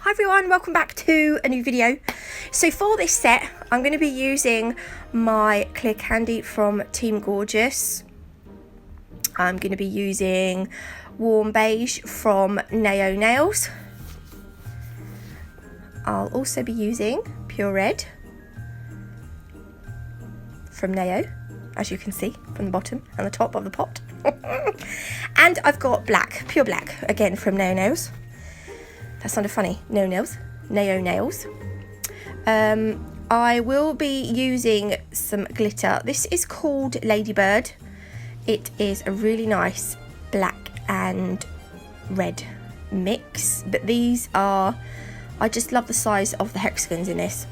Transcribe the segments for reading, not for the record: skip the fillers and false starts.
Hi everyone, welcome back to a new video. So for this set, I'm going to be using my clear candy from Team Gorgeous. I'm going to be using warm beige from Nao Nails. I'll also be using pure red from Nao, as you can see from the bottom and the top of the pot. And I've got black, pure black, again from Nao Nails. That sounded funny. Nao Nails. I will be using some glitter. This is called Ladybird. It is a really nice black and red mix. But these are, I just love the size of the hexagons in this.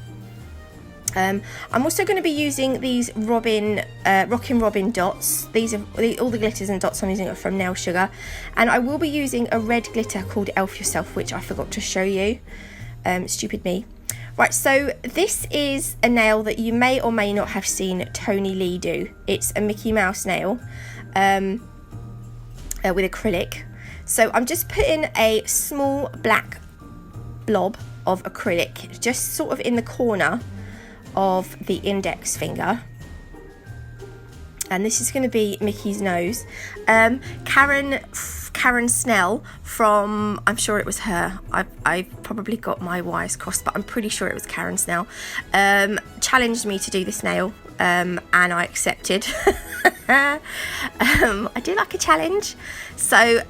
I'm also going to be using these Rockin' Robin dots. These are all the glitters and dots I'm using are from Nail Sugar. And I will be using a red glitter called Elf Yourself, which I forgot to show you. Stupid me. Right, so this is a nail that you may or may not have seen Tony Lee do. It's a Mickey Mouse nail with acrylic. So I'm just putting a small black blob of acrylic just sort of in the corner of the index finger, and this is going to be Mickey's nose. Karen Snell from, I'm sure it was her, I've probably got my wires crossed, but I'm pretty sure it was Karen Snell, challenged me to do this nail, and I accepted. I do like a challenge. So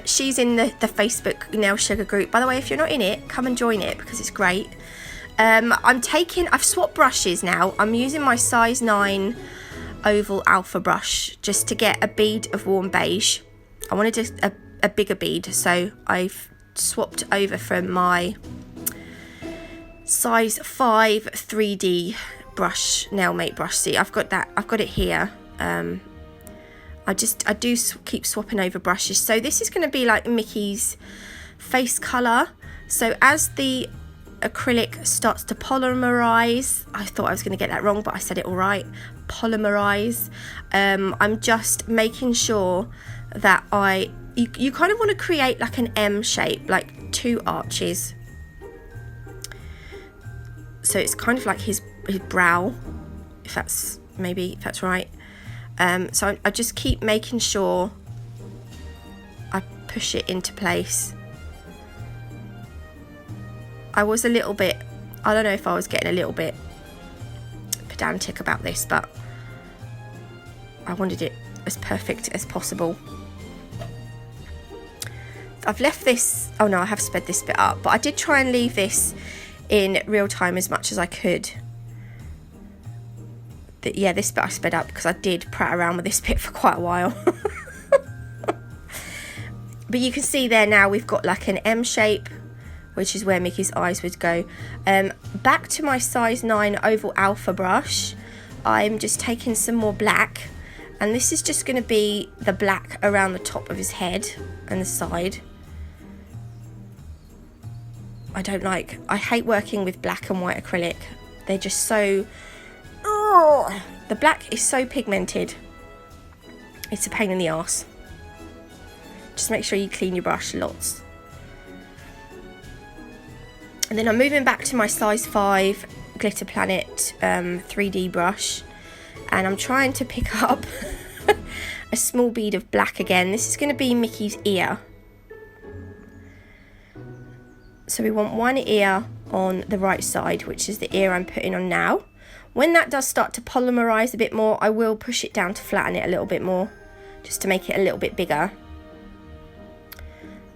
she's in the Facebook Nail Sugar group. By the way, if you're not in it, come and join it because it's great. I've swapped brushes now. I'm using my size 9 oval alpha brush just to get a bead of warm beige. I wanted a bigger bead, so I've swapped over from my size 5 3D brush, Nailmate brush. See, I've got it here. I do keep swapping over brushes. So this is going to be like Mickey's face colour. So as the acrylic starts to polymerize, I thought I was going to get that wrong, but I said it all right, polymerize. I'm just making sure that you kind of want to create like an M shape, like 2 arches. So it's kind of like his brow, if that's right. So I just keep making sure I push it into place. I was a little bit, I don't know if I was getting a little bit pedantic about this, but I wanted it as perfect as possible. I've left this, oh no, I have sped this bit up, but I did try and leave this in real time as much as I could. Yeah, this bit I sped up because I did prat around with this bit for quite a while. But you can see there now we've got like an M shape, which is where Mickey's eyes would go. Back to my size 9 oval alpha brush, I'm just taking some more black, and this is just going to be the black around the top of his head and the side. I hate working with black and white acrylic. They're just so, the black is so pigmented. It's a pain in the arse. Just make sure you clean your brush lots. And then I'm moving back to my size 5 Glitter Planet 3D brush, and I'm trying to pick up a small bead of black again. This is going to be Mickey's ear. So we want one ear on the right side, which is the ear I'm putting on now. When that does start to polymerize a bit more, I will push it down to flatten it a little bit more, just to make it a little bit bigger.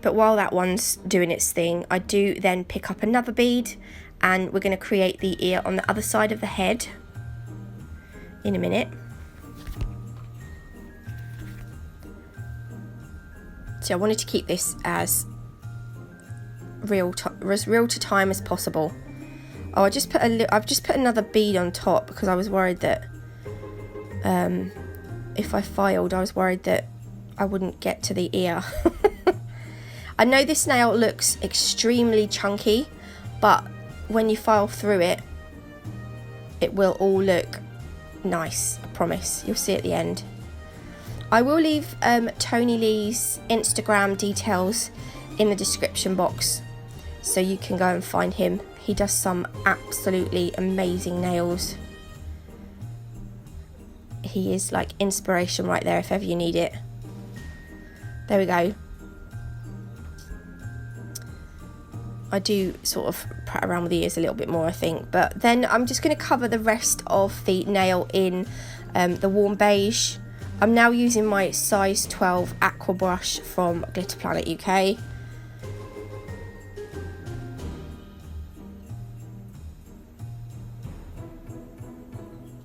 But while that one's doing its thing, I do then pick up another bead, and we're going to create the ear on the other side of the head in a minute. So I wanted to keep this as real to time as possible. Oh, I've just put another bead on top because I was worried that if I filed, I was worried that I wouldn't get to the ear. I know this nail looks extremely chunky, but when you file through it, it will all look nice, I promise. You'll see at the end. I will leave Tony Lee's Instagram details in the description box. so you can go and find him. He does some absolutely amazing nails. He is like inspiration right there if ever you need it. There we go. I do sort of pat around with the ears a little bit more, I think, but then I'm just going to cover the rest of the nail in the warm beige. I'm now using my size 12 aqua brush from Glitter Planet UK.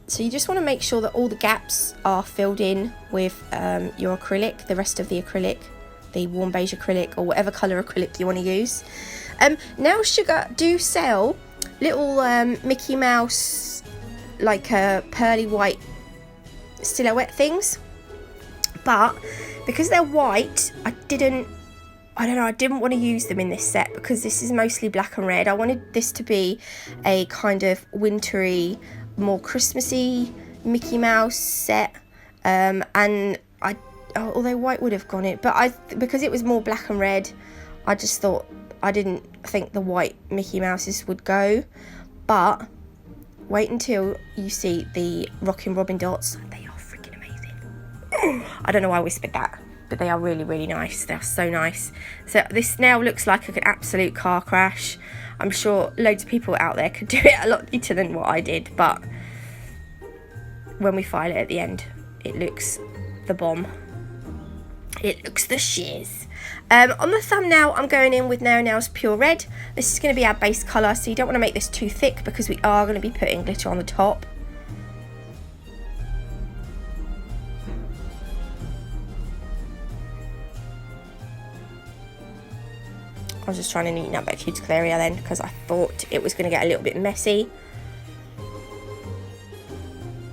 So you just want to make sure that all the gaps are filled in with your acrylic, the rest of the acrylic, the warm beige acrylic, or whatever colour acrylic you want to use. Nail Sugar do sell little Mickey Mouse, like pearly white silhouette things, but because they're white, I didn't want to use them in this set because this is mostly black and red. I wanted this to be a kind of wintry, more Christmassy Mickey Mouse set, and although white would have gone it, but because it was more black and red, I just thought, I didn't think the white Mickey Mouses would go. But wait until you see the Rockin' Robin dots. They are freaking amazing. I don't know why I whispered that, but they are really, really nice. They're so nice. So this nail looks like an absolute car crash. I'm sure loads of people out there could do it a lot neater than what I did, but when we file it at the end, it looks the bomb. It looks the shiz. On the thumbnail, I'm going in with Nail Nails Pure Red. This is going to be our base colour, so you don't want to make this too thick because we are going to be putting glitter on the top. I was just trying to neaten up that cuticle area then because I thought it was going to get a little bit messy.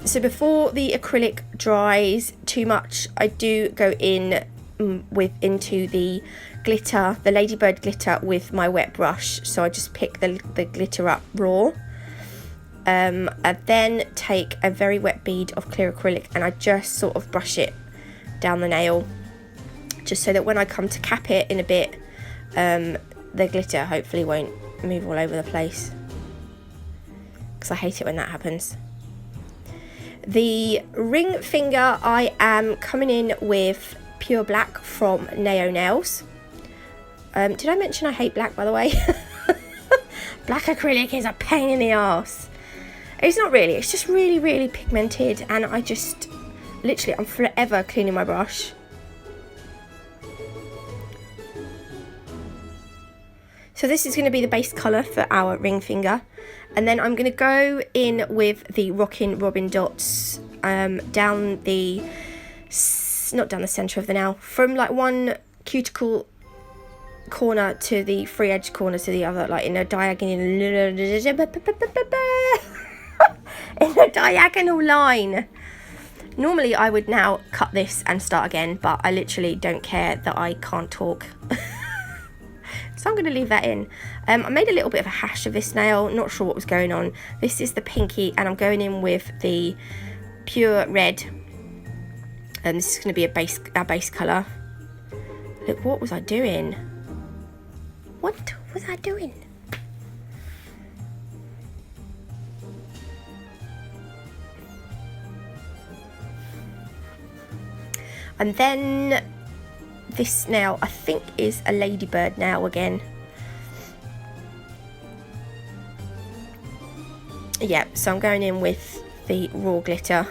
So before the acrylic dries too much, I do go in into the glitter, the Ladybird glitter, with my wet brush. So I just pick the glitter up raw. I then take a very wet bead of clear acrylic and I just sort of brush it down the nail, just so that when I come to cap it in a bit, the glitter hopefully won't move all over the place, because I hate it when that happens. The ring finger, I am coming in with Pure Black from Neo Nails. Did I mention I hate black, by the way? Black acrylic is a pain in the arse. It's not really, it's just really, really pigmented, and I just, literally, I'm forever cleaning my brush. So this is going to be the base colour for our ring finger. And then I'm going to go in with the Rockin' Robin dots down the, not down the centre of the nail, from like one cuticle corner to the free edge corner to the other, like in a diagonal line. Normally I would now cut this and start again, but I literally don't care that I can't talk. So I'm going to leave that in. I made a little bit of a hash of this nail, not sure what was going on. This is the pinky, and I'm going in with the Pure Red. And this is going to be our base colour. Look, what was I doing? What was I doing? And then this nail, I think, is a Ladybird nail again. Yeah, so I'm going in with the raw glitter.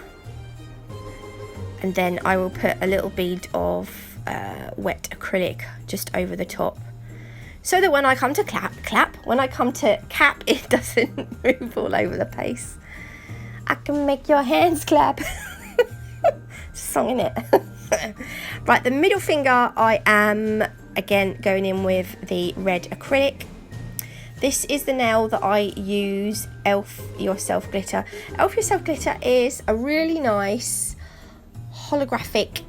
And then I will put a little bead of wet acrylic just over the top, so that when I come to when I come to cap, it doesn't move all over the place. I can make your hands clap. Song in it. Right, the middle finger, I am again going in with the red acrylic. This is the nail that I use, Elf Yourself Glitter. Elf Yourself Glitter is a really nice holographic,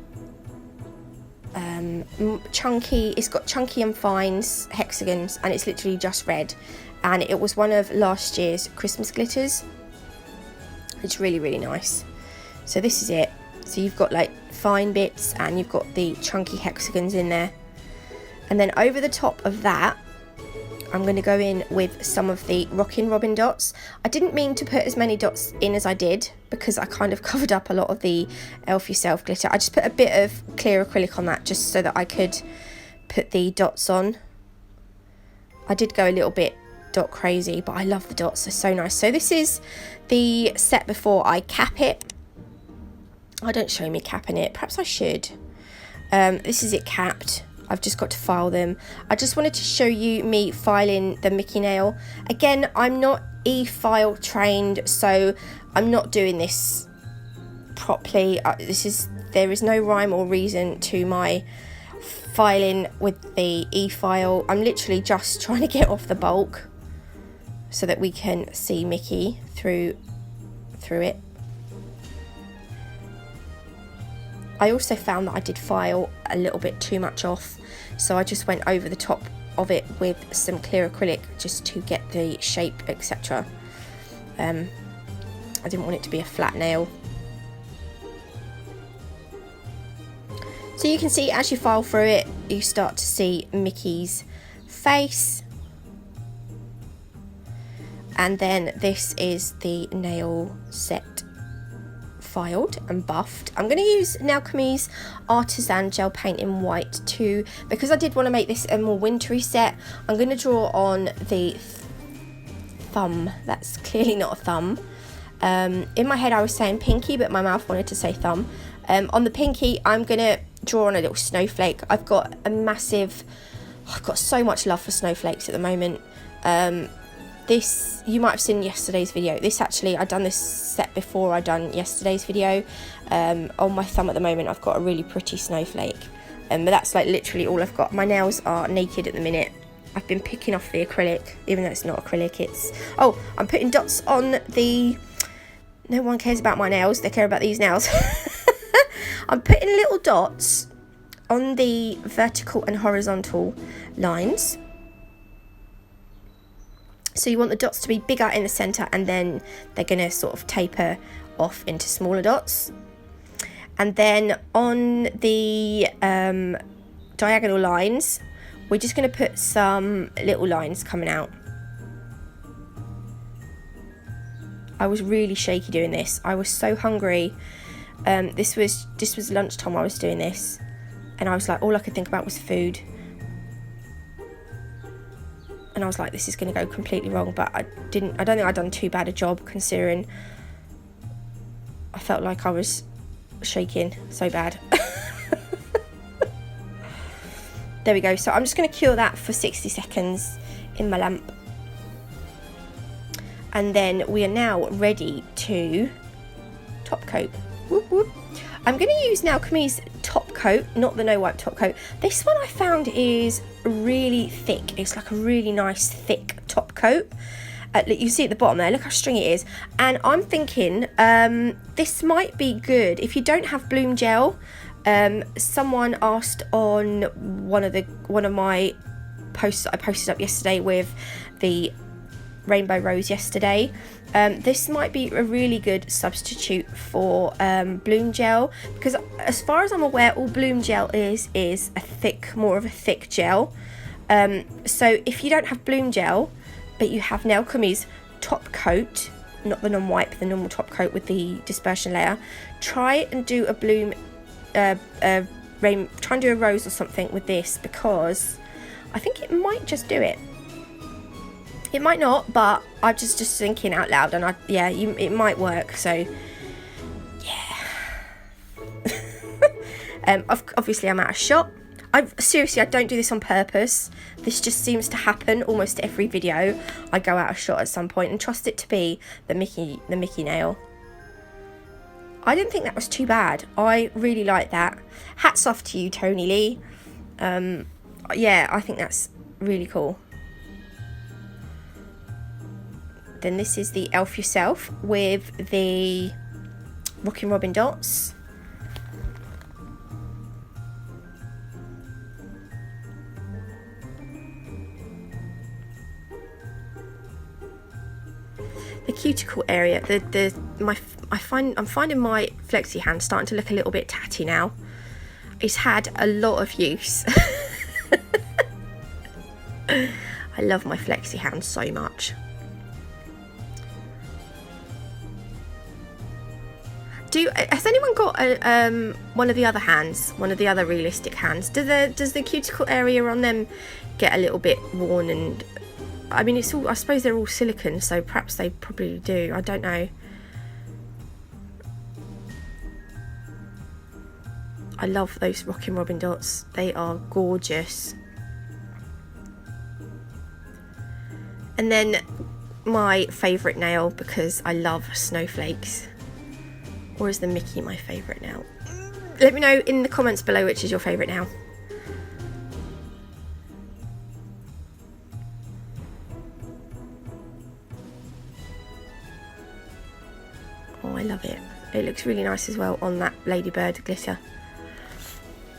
chunky, it's got chunky and fines hexagons, and it's literally just red, and it was one of last year's Christmas glitters. It's really, really nice. So this is it. So you've got like fine bits and you've got the chunky hexagons in there, and then over the top of that I'm going to go in with some of the Rockin' Robin dots. I didn't mean to put as many dots in as I did because I kind of covered up a lot of the Elf Yourself glitter. I just put a bit of clear acrylic on that just so that I could put the dots on. I did go a little bit dot crazy, but I love the dots, they're so nice. So this is the set before I cap it. I don't show me capping it, perhaps I should. This is it capped. I've just got to file them. I just wanted to show you me filing the Mickey nail. Again, I'm not e-file trained, so I'm not doing this properly. There is no rhyme or reason to my filing with the e-file. I'm literally just trying to get off the bulk so that we can see Mickey through it. I also found that I did file a little bit too much off, so I just went over the top of it with some clear acrylic just to get the shape, etc. I didn't want it to be a flat nail. So you can see as you file through it, you start to see Mickey's face. And then this is the nail set filed and buffed. I'm going to use Nail Alchemy's Artisan Gel Paint in White too, because I did want to make this a more wintry set. I'm going to draw on the thumb. That's clearly not a thumb. In my head I was saying pinky, but my mouth wanted to say thumb. On the pinky, I'm going to draw on a little snowflake. I've got so much love for snowflakes at the moment. This, you might have seen yesterday's video. This actually, I've done this set before I done yesterday's video. On my thumb at the moment, I've got a really pretty snowflake. But that's like literally all I've got. My nails are naked at the minute. I've been picking off the acrylic, even though it's not acrylic, it's... Oh, I'm putting dots on the... No one cares about my nails, they care about these nails. I'm putting little dots on the vertical and horizontal lines. So you want the dots to be bigger in the centre, and then they're going to sort of taper off into smaller dots. And then on the diagonal lines, we're just going to put some little lines coming out. I was really shaky doing this. I was so hungry. This was lunchtime I was doing this, and I was like, all I could think about was food. And I was like, this is going to go completely wrong, but I don't think I'd done too bad a job, considering I felt like I was shaking so bad. There we go. So I'm just going to cure that for 60 seconds in my lamp. And then we are now ready to top coat. Whoop, whoop. I'm going to use Nail Alchemy's top coat, not the no wipe top coat. This one I found is really thick. It's like a really nice thick top coat. You see at the bottom there, look how stringy it is. And I'm thinking this might be good if you don't have bloom gel. Someone asked on one of my posts that I posted up yesterday with the rainbow rose yesterday. This might be a really good substitute for bloom gel, because as far as I'm aware, all bloom gel is more of a thick gel. So if you don't have bloom gel, but you have Nail Alchemy's top coat, not the non-wipe, the normal top coat with the dispersion layer, try and do a bloom, try and do a rose or something with this, because I think it might just do it. It might not, but I'm just thinking out loud, and it might work. So, yeah. Obviously, I'm out of shot. Seriously, I don't do this on purpose. This just seems to happen almost every video. I go out of shot at some point, and trust it to be the Mickey nail. I didn't think that was too bad. I really like that. Hats off to you, Tony Lee. Yeah, I think that's really cool. Then this is the Elf Yourself with the Rockin' Robin dots. The cuticle area, I'm finding my flexi hand starting to look a little bit tatty now. It's had a lot of use. I I love my flexi hands so much. Has anyone got one of the other hands, one of the other realistic hands? Does the cuticle area on them get a little bit worn? And I mean, it's all, I suppose they're all silicone, so perhaps they probably do. I don't know. I love those Rockin' Robin dots. They are gorgeous. And then my favourite nail, because I love snowflakes. Or is the Mickey my favourite nail? Let me know in the comments below which is your favourite nail. Oh, I love it. It looks really nice as well on that ladybird glitter.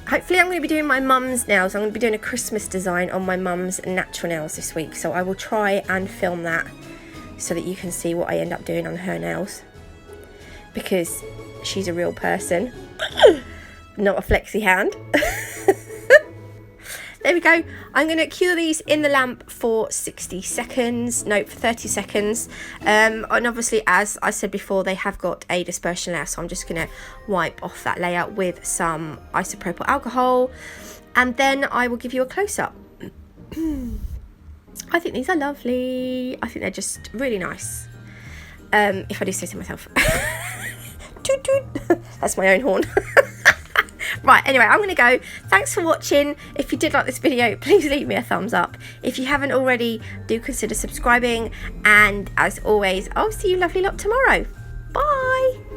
Hopefully I'm going to be doing my mum's nails. I'm going to be doing a Christmas design on my mum's natural nails this week. So I will try and film that so that you can see what I end up doing on her nails. Because she's a real person, not a flexi hand. There we go. I'm going to cure these in the lamp for 60 seconds. No, for 30 seconds. And obviously, as I said before, they have got a dispersion layer. So I'm just going to wipe off that layer with some isopropyl alcohol. And then I will give you a close-up. I think these are lovely. I think they're just really nice. If I do say so myself. Toot toot. That's my own horn. Right, anyway, I'm going to go. Thanks for watching. If you did like this video, please leave me a thumbs up. If you haven't already, do consider subscribing. And as always, I'll see you lovely lot tomorrow. Bye.